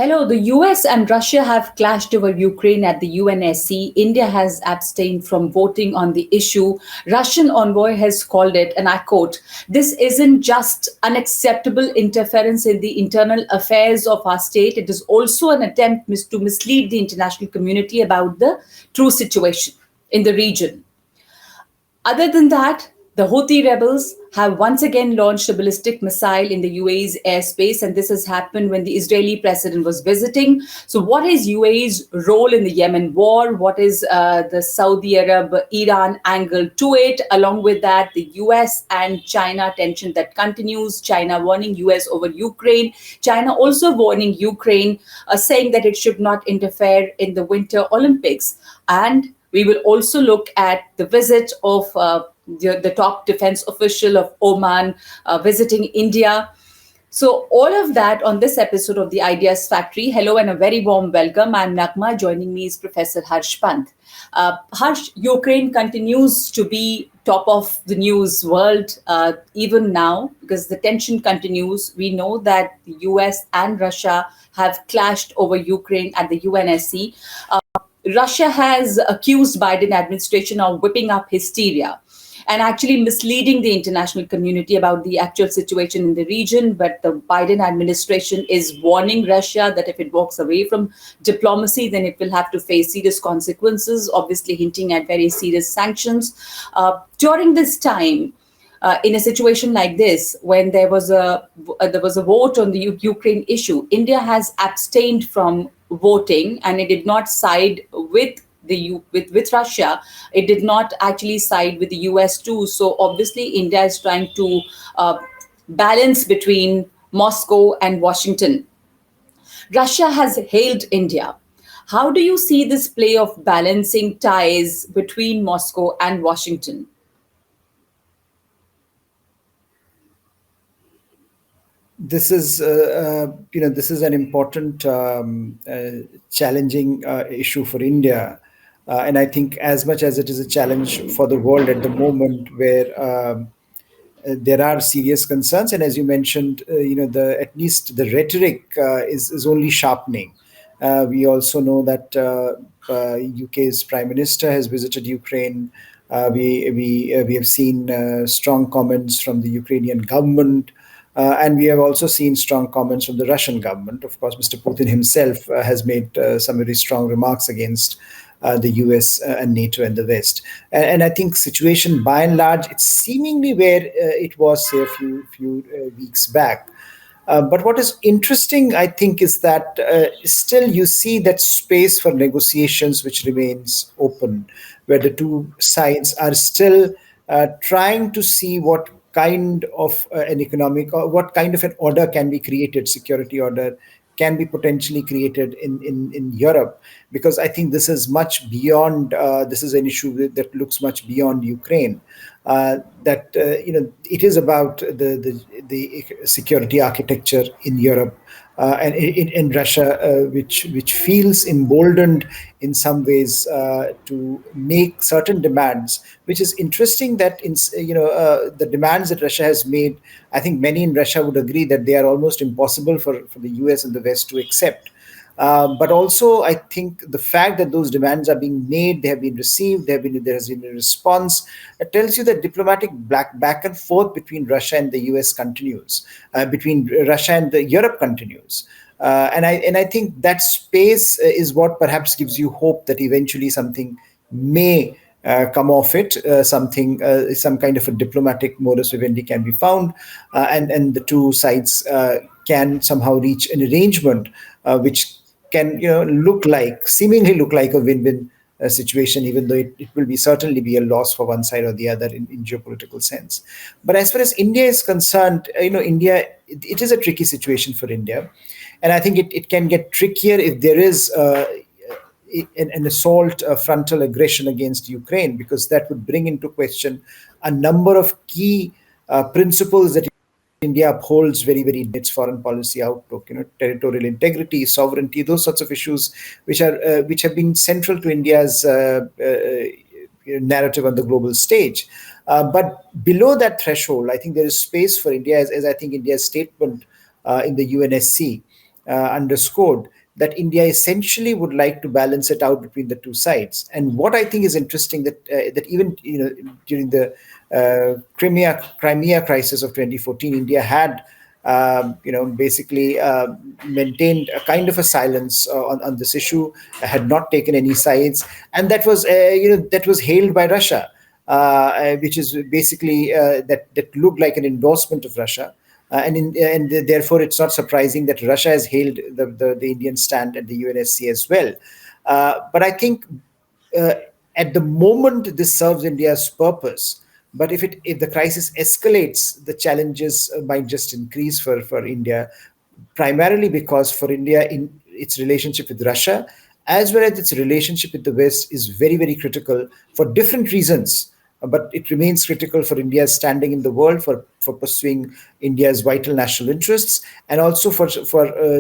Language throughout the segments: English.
Hello, the US and Russia have clashed over Ukraine at the UNSC. India has abstained from voting on the issue. Russian envoy has called it, and I quote, "This isn't just unacceptable interference in the internal affairs of our state, it is also an attempt to mislead the international community about the true situation in the region." Other than that, the Houthi rebels have once again launched a ballistic missile in the UAE's airspace, and this has happened when the Israeli president was visiting. So, what is UAE's role in the Yemen war? What is the Saudi Arab Iran angle to it? Along with that, the US and China tension that continues, China warning US over Ukraine, China also warning Ukraine, saying that it should not interfere in the Winter Olympics. And we will also look at the visit of the top defense official of Oman visiting India. So, all of that on this episode of the Ideas Factory. Hello and a very warm welcome. I'm Naghma. Joining me is Professor Harsh Pant. Harsh, Ukraine continues to be top of the news world even now because the tension continues. We know that the US and Russia have clashed over Ukraine at the UNSC. Russia has accused Biden administration of whipping up hysteria and actually misleading the international community about the actual situation in the region. But the Biden administration is warning Russia that if it walks away from diplomacy, then it will have to face serious consequences, obviously hinting at very serious sanctions. During this time, in a situation like this, when there was a vote on the Ukraine issue, India has abstained from voting, and it did not side with with Russia. It did not actually side with the US too. So obviously, India is trying to balance between Moscow and Washington. Russia has hailed India. How do you see this play of balancing ties between Moscow and Washington? This is, this is an important, challenging issue for India, and I think as much as it is a challenge for the world at the moment, where there are serious concerns, and as you mentioned, the at least the rhetoric is only sharpening. We also know that UK's Prime Minister has visited Ukraine. We have seen strong comments from the Ukrainian government. And we have also seen strong comments from the Russian government. Of course, Mr. Putin himself has made some very strong remarks against the US and NATO and the West. And I think situation by and large, it's seemingly where it was, say, a few weeks back. But what is interesting, I think, is that still you see that space for negotiations which remains open, where the two sides are still trying to see what kind of an economic or what kind of an order can be created, security order can be potentially created in Europe, because I think this is much beyond, this is an issue that looks much beyond Ukraine. It is about the security architecture in Europe and in Russia, which feels emboldened in some ways to make certain demands. Which is interesting that the demands that Russia has made, I think many in Russia would agree that they are almost impossible for the US and the West to accept. But also, I think the fact that those demands are being made, they have been received, there has been a response. It tells you that diplomatic back and forth between Russia and the US continues, between Russia and Europe continues. And I think that space is what perhaps gives you hope that eventually something may come off it, some kind of a diplomatic modus vivendi can be found, and the two sides can somehow reach an arrangement which can seemingly look like a win-win situation, even though it will certainly be a loss for one side or the other in geopolitical sense. But as far as India is concerned, India, it is a tricky situation for India, and I think it can get trickier if there is an assault, frontal aggression against Ukraine, because that would bring into question a number of key principles that India upholds very, very in its foreign policy outlook. Territorial integrity, sovereignty, those sorts of issues, which have been central to India's narrative on the global stage. But below that threshold, I think there is space for India, as I think India's statement in the UNSC underscored that India essentially would like to balance it out between the two sides. And what I think is interesting that even during the Crimea crisis of 2014, India had basically maintained a kind of a silence on this issue, had not taken any sides, and that was hailed by Russia, which is basically that looked like an endorsement of Russia. And therefore, it's not surprising that Russia has hailed the Indian stand at the UNSC as well. But I think uh, at the moment this serves India's purpose. But if the crisis escalates, the challenges might just increase for India, primarily because for India, in its relationship with Russia, as well as its relationship with the West, is very, very critical for different reasons. But it remains critical for India's standing in the world, for pursuing India's vital national interests, and also for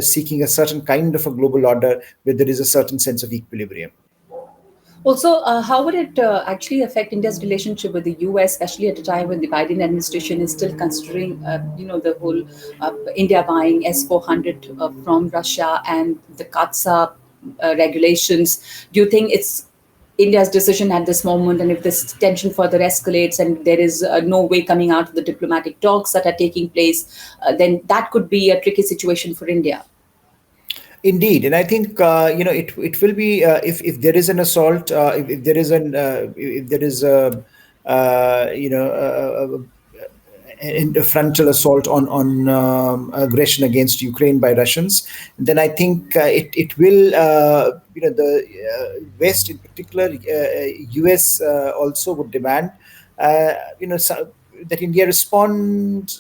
seeking a certain kind of a global order where there is a certain sense of equilibrium. Also, how would it actually affect India's relationship with the US, especially at a time when the Biden administration is still considering, the whole India buying S-400 from Russia and the CAATSA regulations? Do you think it's India's decision at this moment, and if this tension further escalates and there is no way coming out of the diplomatic talks that are taking place, then that could be a tricky situation for India? Indeed, and I think it will be if there is an assault, if there is an if there is a a frontal assault on aggression against Ukraine by Russians, then I think it will the West in particular, US also would demand that India respond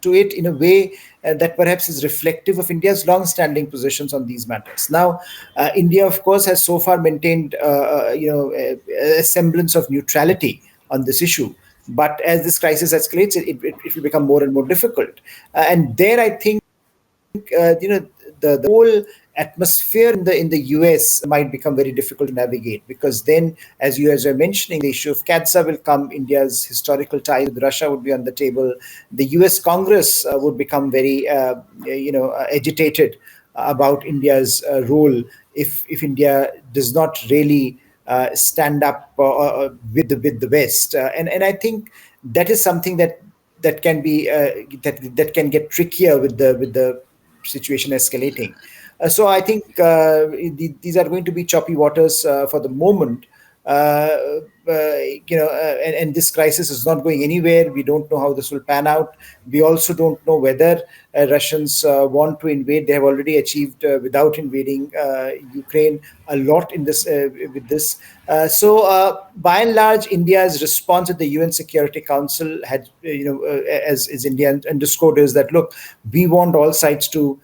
to it in a way that perhaps is reflective of India's long-standing positions on these matters. Now, India, of course, has so far maintained a semblance of neutrality on this issue. But as this crisis escalates, it will become more and more difficult. And there, I think the whole atmosphere in the US might become very difficult to navigate, because then, as you're mentioning, the issue of CAATSA will come. India's historical tie with Russia would be on the table. The US Congress would become very agitated about India's role if India does not really stand up with the West, and I think that is something that can be that can get trickier with the situation escalating. So I think these are going to be choppy waters for the moment. And this crisis is not going anywhere. We don't know how this will pan out. We also don't know whether Russians want to invade. They have already achieved, without invading Ukraine, a lot in this with this. By and large, India's response at the UN Security Council had, as India underscored, is that, look, we want all sides to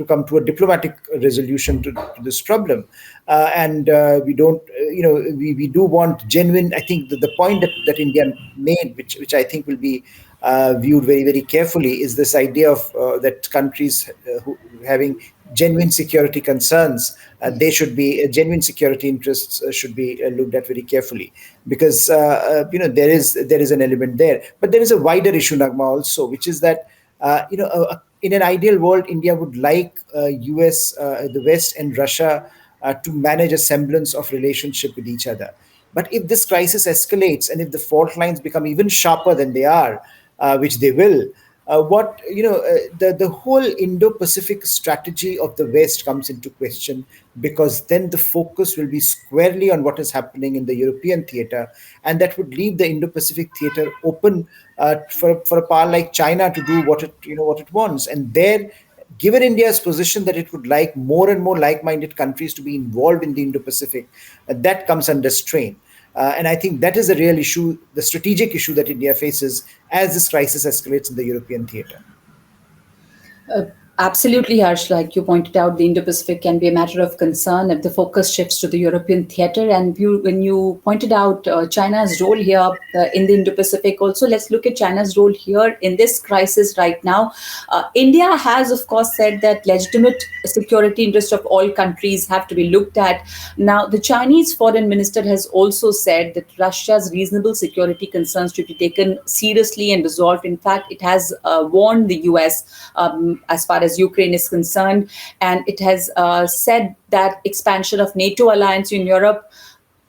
come to a diplomatic resolution to this problem, and we don't we do want genuine. I think the point that India made, which I think will be viewed very, very carefully, is this idea of that countries who having genuine security concerns, they should be genuine security interests should be looked at very carefully, because there is an element there, but there is a wider issue, Naghma, also, which is that in an ideal world, India would like US, the West, and Russia to manage a semblance of relationship with each other. But if this crisis escalates and if the fault lines become even sharper than they are, which they will, the whole Indo-Pacific strategy of the West comes into question, because then the focus will be squarely on what is happening in the European theater, and that would leave the Indo-Pacific theater open for a power like China to do what it wants. And there, given India's position that it would like more and more like-minded countries to be involved in the Indo-Pacific, that comes under strain. And I think that is the real issue, the strategic issue that India faces as this crisis escalates in the European theater. Uh, Absolutely, Harsh. Like you pointed out, the Indo-Pacific can be a matter of concern if the focus shifts to the European theater. And when you pointed out China's role here in the Indo-Pacific, also let's look at China's role here in this crisis right now. India has, of course, said that legitimate security interests of all countries have to be looked at. Now, the Chinese foreign minister has also said that Russia's reasonable security concerns should be taken seriously and resolved. In fact, it has warned the US as far as Ukraine is concerned, and it has said that expansion of NATO alliance in Europe,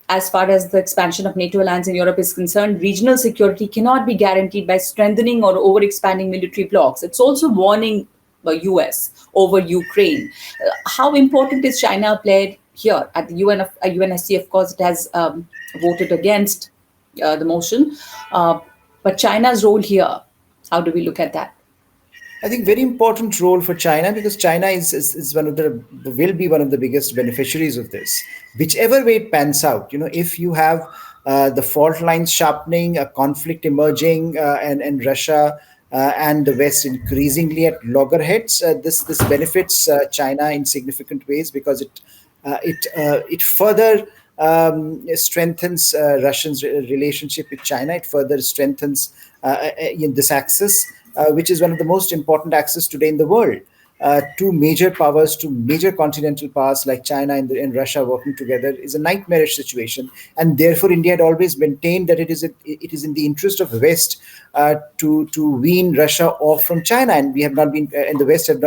as far as the expansion of NATO alliance in Europe is concerned, regional security cannot be guaranteed by strengthening or over expanding military blocs. It's also warning the US over Ukraine. How important is China played here at the UNSC? Of course, it has voted against the motion, uh, but China's role here. How do we look at that? I think very important role for China, because China is one of the will be one of the biggest beneficiaries of this, whichever way it pans out. If you have the fault lines sharpening, a conflict emerging, and Russia and the West increasingly at loggerheads, this benefits China in significant ways, because it further strengthens Russia's relationship with China. It further strengthens in this axis, which is one of the most important axes today in the world. Two major powers, two major continental powers like China and Russia working together is a nightmarish situation, and therefore India had always maintained that it is in the interest of the West to wean Russia off from China, and we have not been, and the West has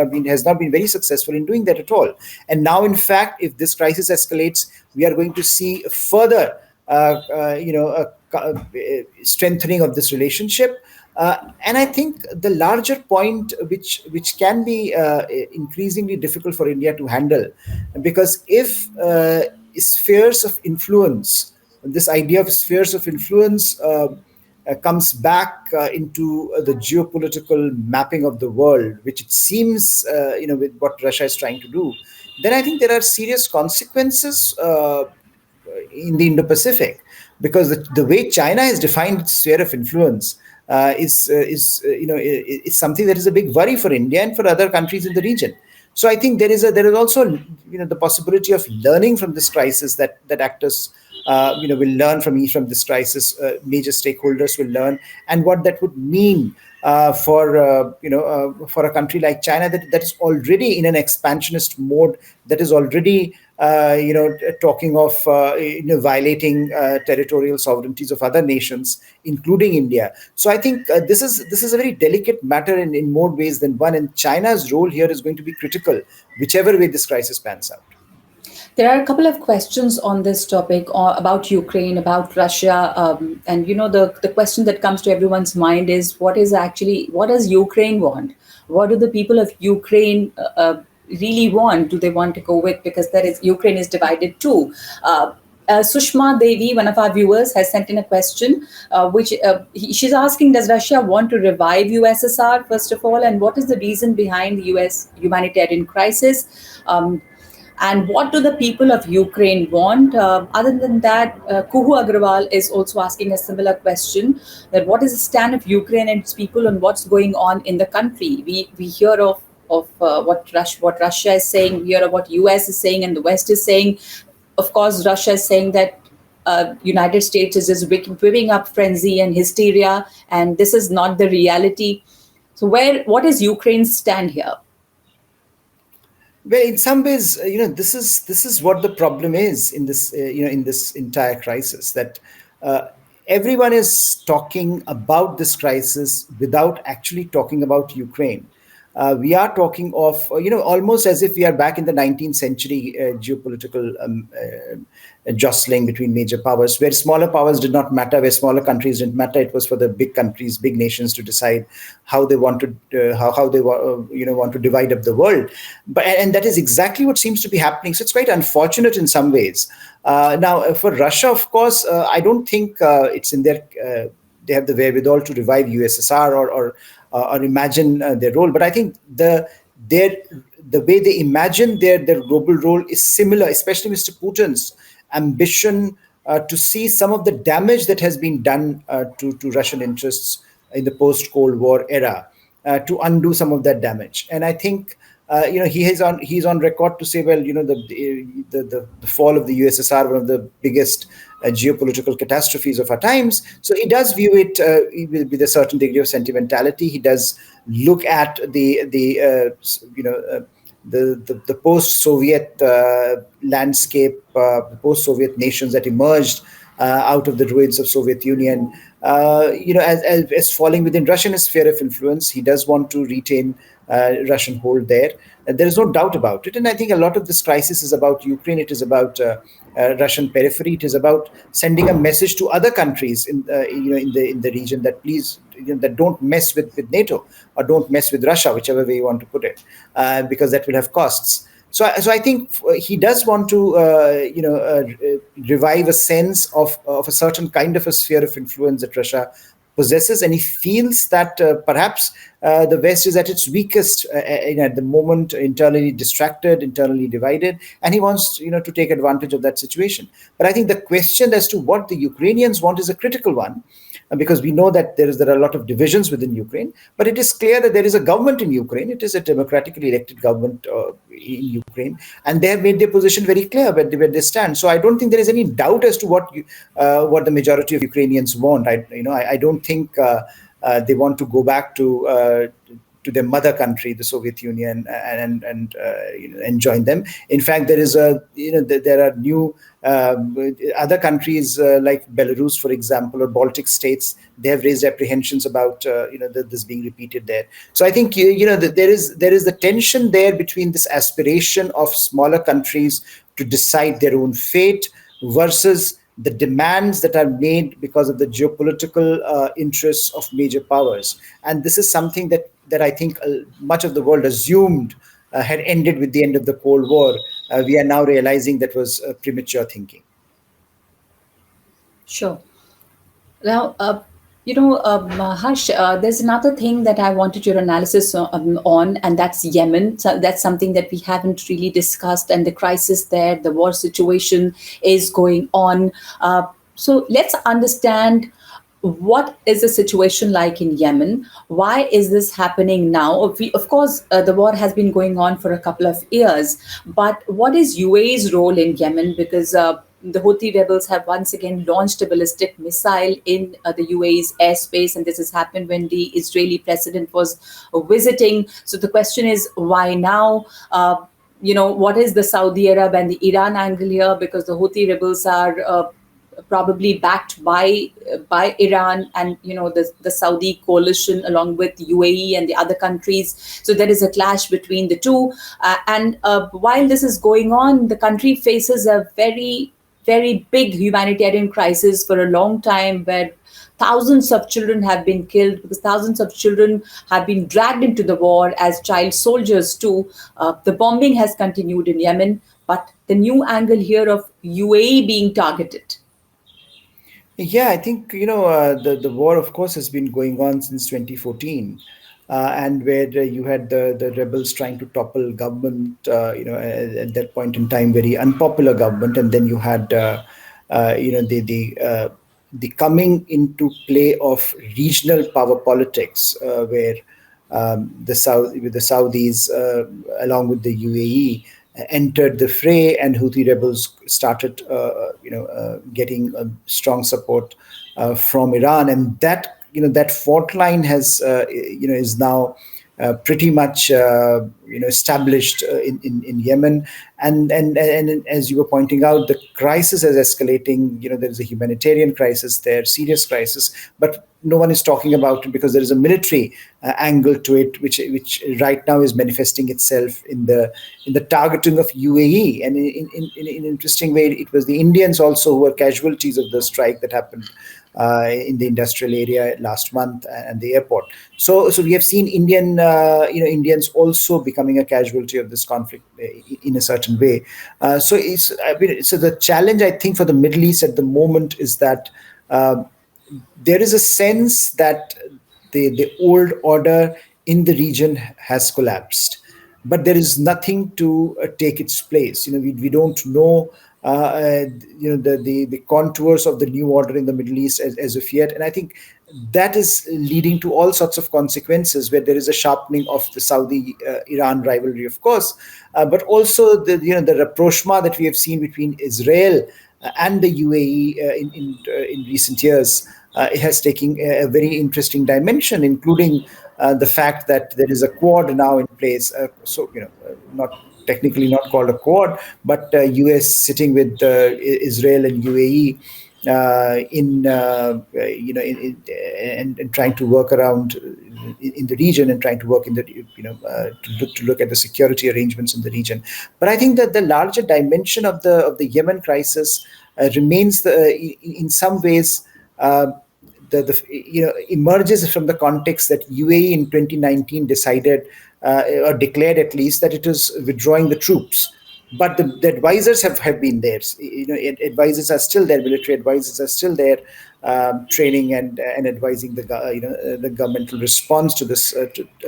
not been very successful in doing that at all. And now, in fact, if this crisis escalates, we are going to see further, strengthening of this relationship. And I think the larger point, which can be increasingly difficult for India to handle, because if spheres of influence, this idea of spheres of influence comes back into the geopolitical mapping of the world, which it seems, with what Russia is trying to do, then I think there are serious consequences in the Indo-Pacific, because the way China has defined its sphere of influence is something that is a big worry for India and for other countries in the region. So I think there is also the possibility of learning from this crisis, that actors will learn from this crisis. Major stakeholders will learn, and what that would mean for a country like China that is already in an expansionist mode, that is already talking of violating territorial sovereignties of other nations, including India. So I think this is a very delicate matter in more ways than one, and China's role here is going to be critical, whichever way this crisis pans out. There are a couple of questions on this topic about Ukraine, about Russia, and the question that comes to everyone's mind is what does Ukraine want? What do the people of Ukraine really want? Do they want to go with? Because Ukraine is divided too. Sushma Devi, one of our viewers, has sent in a question, she's asking: does Russia want to revive USSR first of all, and what is the reason behind the US humanitarian crisis? And what do the people of Ukraine want? Other than that, Kuhu Agrawal is also asking a similar question: that what is the stand of Ukraine and its people on what's going on in the country? We hear of what Russia is saying, we hear of what US is saying, and the West is saying. Of course, Russia is saying that United States is just whipping up frenzy and hysteria, and this is not the reality. So, what is Ukraine's stand here? Well, in some ways, this is what the problem is in this, in this entire crisis, that everyone is talking about this crisis without actually talking about Ukraine. We are talking of, almost as if we are back in the 19th century geopolitical jostling between major powers, where smaller powers did not matter, where smaller countries didn't matter. It was for the big countries, big nations to decide how they want to want to divide up the world. And that is exactly what seems to be happening. So it's quite unfortunate in some ways. Now, for Russia, of course, I don't think it's in their they have the wherewithal to revive USSR or imagine their role. But I think the way they imagine their global role is similar, especially Mr. Putin's ambition to see some of the damage that has been done to Russian interests in the post-Cold War era, to undo some of that damage. And I think he's on record to say, well, the fall of the USSR, one of the biggest geopolitical catastrophes of our times. So he does view it with a certain degree of sentimentality. He does look at the post-Soviet landscape, post-Soviet nations that emerged out of the ruins of Soviet Union, as falling within Russian sphere of influence. He does want to retain Russian hold there. There is no doubt about it. And I think a lot of this crisis is about Ukraine. It is about Russian periphery. It is about sending a message to other countries in the region that please, that don't mess with NATO or don't mess with Russia, whichever way you want to put it, because that will have costs. So I think he does want to, revive a sense of a certain kind of a sphere of influence that Russia possesses, and he feels that perhaps the West is at its weakest at the moment, internally distracted, internally divided, and he wants, to take advantage of that situation. But I think the question as to what the Ukrainians want is a critical one, because we know that there are a lot of divisions within Ukraine, but it is clear that there is a government in Ukraine. It is a democratically elected government in Ukraine, and they have made their position very clear where they stand. So I don't think there is any doubt as to what the majority of Ukrainians want. I don't think they want to go back to their mother country, the Soviet Union, and join them. In fact, there are new other countries like Belarus, for example, or Baltic states. They have raised apprehensions about this being repeated there. So I think there is the tension there between this aspiration of smaller countries to decide their own fate versus the demands that are made because of the geopolitical interests of major powers. And this is something that I think much of the world assumed had ended with the end of the Cold War. We are now realizing that was premature thinking. Sure. Now, Harsh, there's another thing that I wanted your analysis on, and that's Yemen. So that's something that we haven't really discussed, and the crisis there, the war situation is going on. So let's understand what is the situation like in Yemen? Why is this happening now? Of course, the war has been going on for a couple of years, but what is UAE's role in Yemen? Because the Houthi rebels have once again launched a ballistic missile in the UAE's airspace, and this has happened when the Israeli president was visiting. So the question is, why now? What is the Saudi Arab and the Iran angle here? Because the Houthi rebels are probably backed by Iran and the Saudi coalition along with UAE and the other countries. So there is a clash between the two. And while this is going on, the country faces a very, very big humanitarian crisis for a long time, where thousands of children have been killed, because thousands of children have been dragged into the war as child soldiers too. The bombing has continued in Yemen, but the new angle here of UAE being targeted. Yeah, I think the war, of course, has been going on since 2014, and where you had the rebels trying to topple government, at that point in time, very unpopular government, and then you had the coming into play of regional power politics, where the Saudis, along with the UAE, entered the fray, and Houthi rebels started, getting strong support from Iran, and that fault line has, is now pretty much established in Yemen, and as you were pointing out, the crisis is escalating. There is a humanitarian crisis there, serious crisis, but no one is talking about it because there is a military angle to it, which right now is manifesting itself in the targeting of UAE, and in an interesting way, it was the Indians also who were casualties of the strike that happened in the industrial area last month and the airport. So we have seen Indians also becoming a casualty of this conflict in a certain way. So the challenge, I think, for the Middle East at the moment is that there is a sense that the old order in the region has collapsed, but there is nothing to take its place. We don't know the contours of the new order in the Middle East as of yet, and I think that is leading to all sorts of consequences, where there is a sharpening of the Saudi Iran rivalry, of course, but also the rapprochement that we have seen between Israel and the UAE in recent years. It has taken a very interesting dimension, including the fact that there is a quad now in place. Not technically not called a quad, but US sitting with Israel and UAE and trying to work around in the region, and trying to work in the to look at the security arrangements in the region. But I think that the larger dimension of the Yemen crisis remains in some ways. Emerges from the context that UAE in 2019 decided, or declared at least, that it was withdrawing the troops. But the advisors have been there. Advisors are still there. Military advisors are still there, training and advising the governmental response to this,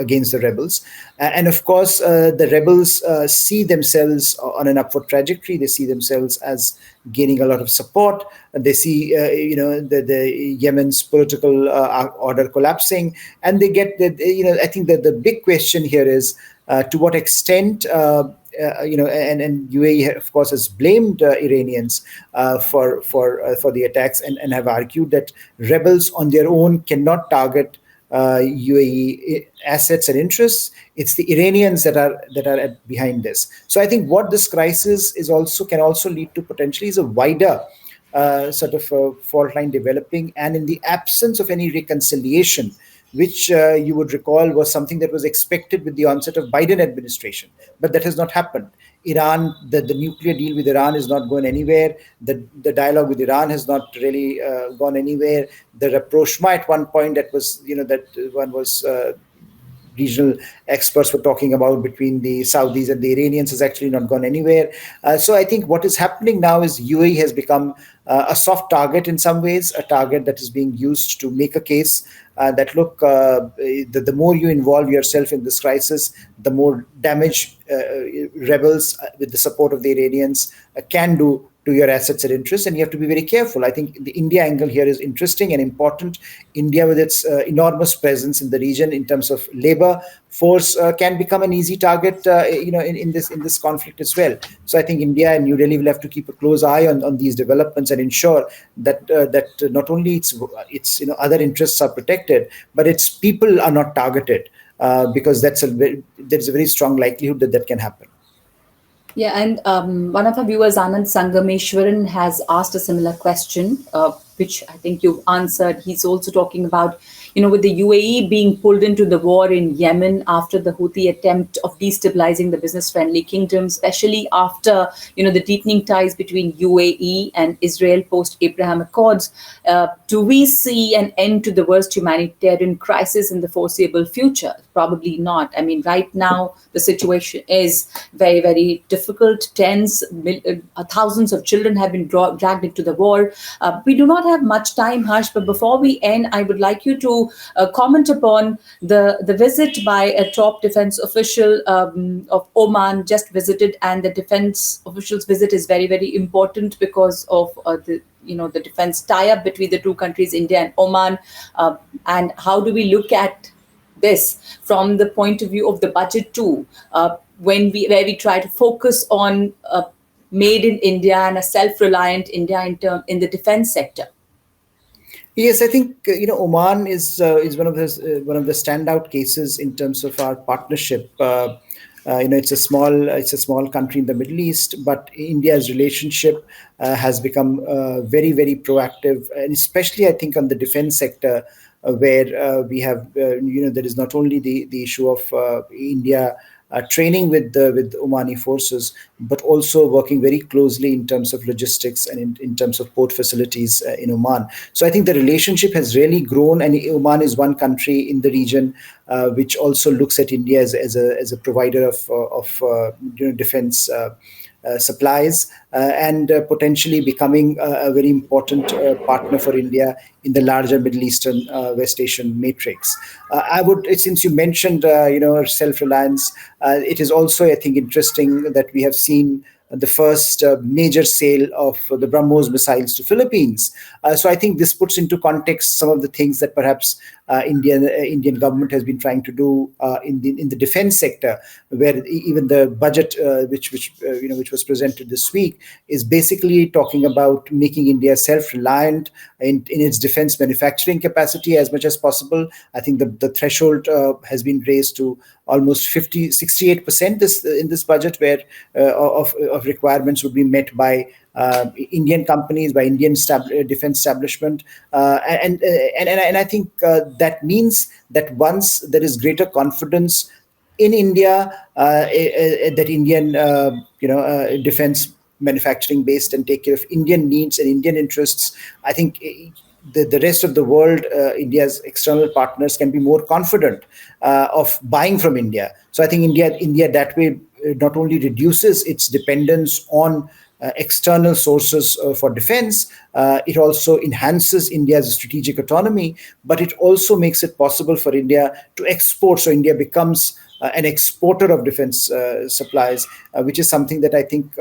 against the rebels. And of course, the rebels see themselves on an upward trajectory. They see themselves as gaining a lot of support. They see the Yemen's political order collapsing, and they get that. I think that the big question here is, to what extent, and UAE, of course, has blamed Iranians for the attacks, and have argued that rebels on their own cannot target UAE assets and interests. It's the Iranians that are behind this. So I think what this crisis can also lead to potentially is a wider sort of fault line developing, and in the absence of any reconciliation, which you would recall was something that was expected with the onset of Biden administration, but that has not happened. Iran, the nuclear deal with Iran is not going anywhere. The dialogue with Iran has not really gone anywhere. The rapprochement at one point, that was, that one was. Regional experts were talking about between the Saudis and the Iranians, has actually not gone anywhere. So I think what is happening now is UAE has become a soft target in some ways, a target that is being used to make a case that, look, the more you involve yourself in this crisis, the more damage rebels with the support of the Iranians can do to your assets and interests, and you have to be very careful. I think the India angle here is interesting and important. India, with its enormous presence in the region in terms of labor force, can become an easy target, in this conflict as well. So I think India and New Delhi will have to keep a close eye on these developments, and ensure that not only its other interests are protected, but its people are not targeted, because there's a very strong likelihood that can happen. Yeah, and one of our viewers, Anand Sangameshwaran, has asked a similar question, which I think you've answered. He's also talking about, with the UAE being pulled into the war in Yemen after the Houthi attempt of destabilizing the business-friendly kingdom, especially after, the deepening ties between UAE and Israel post-Abraham Accords. Do we see an end to the worst humanitarian crisis in the foreseeable future? Probably not. I mean, right now, the situation is very, very difficult. Thousands of children have been dragged into the war. We do not have much time, Harsh, but before we end, I would like you to comment upon the visit by a top defense official of Oman just visited, and the defense official's visit is very, very important because of the defense tie-up between the two countries, India and Oman. And how do we look at this from the point of view of the budget too, where we try to focus on made in India and a self-reliant India in the defense sector? Yes, I think Oman is one of the standout cases in terms of our partnership. It's a small country in the Middle East, but India's relationship has become very, very proactive, and especially I think on the defense sector, where we have there is not only the issue of India training with Omani forces, but also working very closely in terms of logistics and in terms of port facilities in Oman. So I think the relationship has really grown, and Oman is one country in the region which also looks at India as a provider of defense supplies, and potentially becoming a very important partner for India in the larger Middle Eastern West Asian matrix. Since you mentioned self-reliance, it is also, I think, interesting that we have seen the first major sale of the BrahMos missiles to Philippines. So I think this puts into context some of the things that perhaps Indian government has been trying to do in the defense sector, where even the budget which was presented this week is basically talking about making India self-reliant in its defense manufacturing capacity as much as possible. I think the threshold has been raised to almost 68% in this budget, where of requirements would be met by Indian companies, by Indian defense establishment, and I think that means that once there is greater confidence in India, that Indian defense manufacturing based and take care of Indian needs and Indian interests, I think the rest of the world, India's external partners, can be more confident of buying from India. So I think India that way not only reduces its dependence on external sources for defense, it also enhances India's strategic autonomy, but it also makes it possible for India to export. So India becomes an exporter of defense supplies, which is something that I think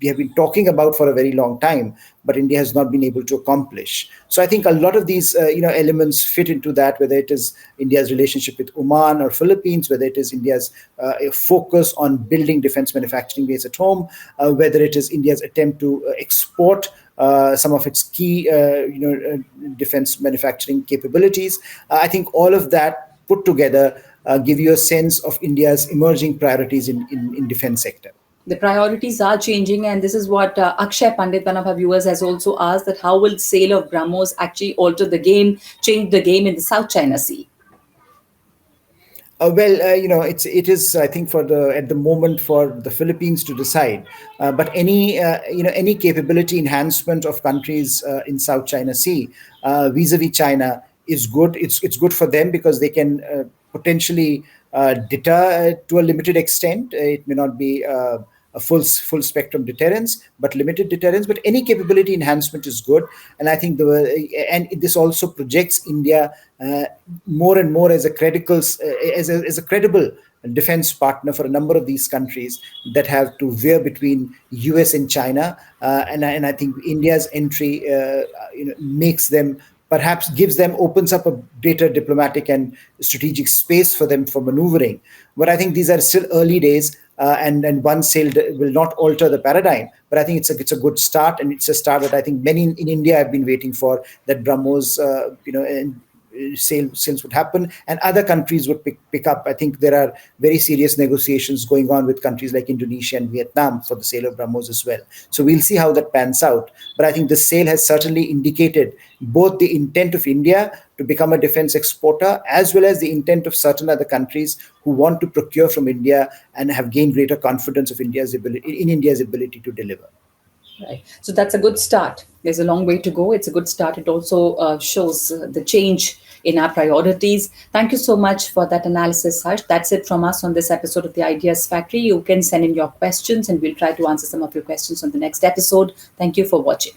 we have been talking about for a very long time, but India has not been able to accomplish. So I think a lot of these elements fit into that, whether it is India's relationship with Oman or Philippines, whether it is India's focus on building defense manufacturing base at home, whether it is India's attempt to export some of its key defense manufacturing capabilities. I think all of that put together give you a sense of India's emerging priorities in defense sector. The priorities are changing, and this is what Akshay Pandit, one of our viewers, has also asked, that how will sale of BrahMos actually alter the game, change the game in the South China Sea? It is, I think, for the at the moment for the Philippines to decide. But any capability enhancement of countries in South China Sea vis-a-vis China is good. It's good for them because they can potentially deter to a limited extent. It may not be a full spectrum deterrence, but limited deterrence. But any capability enhancement is good, and I think and this also projects India more and more as a credible defense partner for a number of these countries that have to veer between US and China, and I think India's entry makes them, perhaps gives them, opens up a greater diplomatic and strategic space for them for maneuvering. But I think these are still early days, and one sale will not alter the paradigm. But I think it's a good start, and it's a start that I think many in India have been waiting for, that BrahMos, and sales would happen, and other countries would pick up. I think there are very serious negotiations going on with countries like Indonesia and Vietnam for the sale of BrahMos as well. So we'll see how that pans out. But I think the sale has certainly indicated both the intent of India to become a defense exporter, as well as the intent of certain other countries who want to procure from India and have gained greater confidence of India's ability to deliver. Right. So that's a good start. There's a long way to go. It's a good start. It also shows the change in our priorities. Thank you so much for that analysis, Harsh. That's it from us on this episode of the Ideas Factory. You can send in your questions, and we'll try to answer some of your questions on the next episode. Thank you for watching.